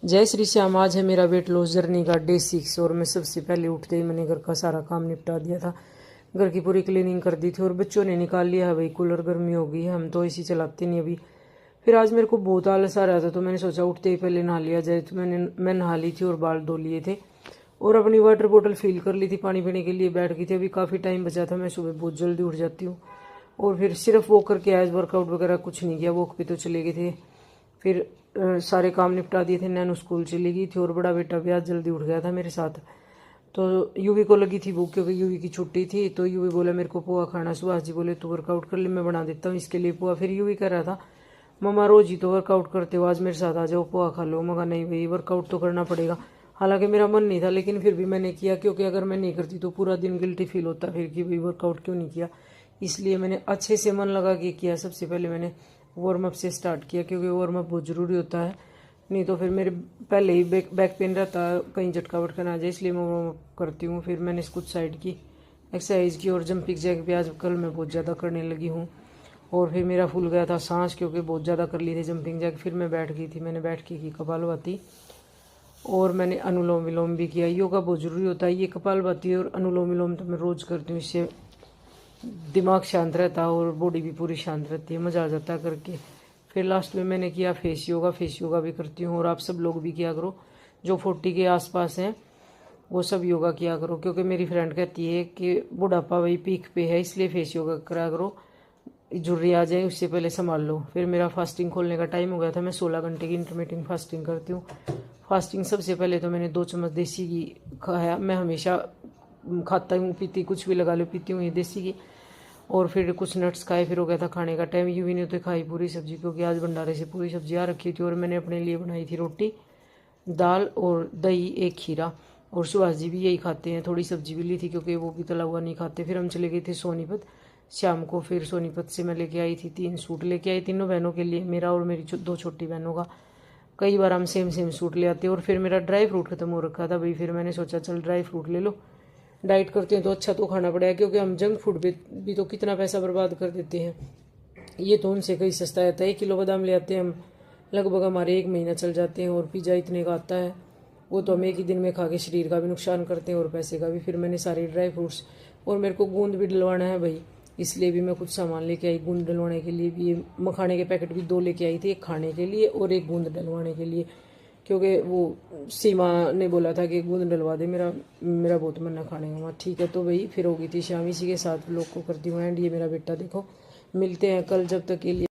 जय श्री श्याम। आज है मेरा वेट लॉस जर्नी का डे 6 और मैं सबसे पहले उठते ही मैंने घर का सारा काम निपटा दिया था। घर की पूरी क्लीनिंग कर दी थी और बच्चों ने निकाल लिया है भाई, कूलर गर्मी हो गई है, हम तो एसी चलाते नहीं अभी। फिर आज मेरे को बहुत आलस आ रहा था तो मैंने सोचा उठते ही पहले नहा लिया जाए, तो मैं नहा ली थी और बाल धो लिए थे और अपनी वाटर बोतल फिल कर ली थी, पानी पीने के लिए बैठ गई थी। अभी काफ़ी टाइम बचा था, मैं सुबह बहुत जल्दी उठ जाती हूँ और फिर सिर्फ वॉक करके आज वर्कआउट वगैरह कुछ नहीं किया, वॉक पे तो चले गए थे। फिर सारे काम निपटा दिए थे, नैनो स्कूल चली गई थी और बड़ा बेटा भी आज जल्दी उठ गया था मेरे साथ। तो यूवी को लगी थी भूख क्योंकि यूवी की छुट्टी थी, तो यूवी बोला मेरे को पोहा खाना। सुभाष जी बोले तू वर्कआउट कर ले, मैं बना देता हूँ इसके लिए पोहा। फिर यूवी कह रहा था मम्मा रोज ही तो वर्कआउट करते हो, आज मेरे साथ आ जाओ पोहा खा लो। मगर नहीं भाई, वर्कआउट तो करना पड़ेगा। हालांकि मेरा मन नहीं था लेकिन फिर भी मैंने किया, क्योंकि अगर मैं नहीं करती तो पूरा दिन गिल्टी फील होता फिर कि भाई वर्कआउट क्यों नहीं किया। इसलिए मैंने अच्छे से मन लगा के किया। सबसे पहले मैंने वार्म अप से स्टार्ट किया क्योंकि वार्म अप बहुत ज़रूरी होता है, नहीं तो फिर मेरे पहले ही बैक पेन रहता है, कहीं झटका वटका ना आ जाए, इसलिए मैं वार्म अप करती हूँ। फिर मैंने कुछ साइड की एक्सरसाइज की और जंपिंग जैक भी आजकल मैं बहुत ज़्यादा करने लगी हूँ। और फिर मेरा फूल गया था सांस क्योंकि बहुत ज़्यादा कर ली थी जंपिंग जैक। फिर मैं बैठ गई थी, मैंने बैठ के की कपालभाति और मैंने अनुलोम विलोम भी किया। योगा बहुत ज़रूरी होता है, ये कपालभाति और अनुलोम विलोम तो मैं रोज़ करती हूँ, इससे दिमाग शांत रहता है और बॉडी भी पूरी शांत रहती है, मज़ा आ जाता है करके। फिर लास्ट में मैंने किया फेस योगा। फेस योगा भी करती हूँ और आप सब लोग भी किया करो, जो 40 के आसपास हैं वो सब योगा किया करो, क्योंकि मेरी फ्रेंड कहती है कि बुढ़ापा वही पीक पे है, इसलिए फेस योगा करा करो, झुर्री आ जाए उससे पहले संभाल लो। फिर मेरा फास्टिंग खोलने का टाइम हो गया था, मैं 16 घंटे की इंटरमीडिएट फास्टिंग करती हूँ। फास्टिंग सबसे पहले तो मैंने 2 चम्मच देसी घी खाया, मैं हमेशा खाता हूँ पीती, कुछ भी लगा लो पीती हूँ ये देसी घी। और फिर कुछ नट्स खाए, फिर हो गया था खाने का टाइम। यूवी ने तो खाई पूरी सब्जी क्योंकि आज भंडारे से पूरी सब्जी आ रखी थी और मैंने अपने लिए बनाई थी रोटी दाल और दही, एक खीरा। और सुभाष जी भी यही खाते हैं, थोड़ी सब्जी भी ली थी क्योंकि वो भी तला हुआ नहीं खाते। फिर हम चले गए थे सोनीपत शाम को। फिर सोनीपत से मैं लेके आई थी 3 सूट लेके आई, तीनों बहनों के लिए, मेरा और मेरी 2 छोटी बहनों का। कई बार हम सेम सेम सूट ले आते। और फिर मेरा ड्राई फ्रूट खत्म हो रखा था भाई, फिर मैंने सोचा चल ड्राई फ्रूट ले लो, डाइट करते हैं तो अच्छा तो खाना पड़ेगा, क्योंकि हम जंक फूड पे भी तो कितना पैसा बर्बाद कर देते हैं। ये तो उनसे कहीं सस्ता रहता है। 1 किलो बादाम ले आते हैं हम, लगभग हमारे 1 महीना चल जाते हैं। और पिज़्ज़ा इतने का आता है, वो तो हम एक ही दिन में खा के शरीर का भी नुकसान करते हैं और पैसे का भी। फिर मैंने सारे ड्राई फ्रूट्स और मेरे को गूंद भी डलवाना है भाई, इसलिए भी मैं कुछ सामान लेके आई गूंद डलवाने के लिए भी। ये मखाने के पैकेट भी 2 लेके आई थी, एक खाने के लिए और एक गूंद डलवाने के लिए, क्योंकि वो सीमा ने बोला था कि गूंद डलवा दे, मेरा मेरा बहुत मन है खाने का। ठीक है तो भाई फिर होगी थी शाम, इसी के साथ लोग को करती हूँ एंड। ये मेरा बेटा देखो, मिलते हैं कल, जब तक के लिए।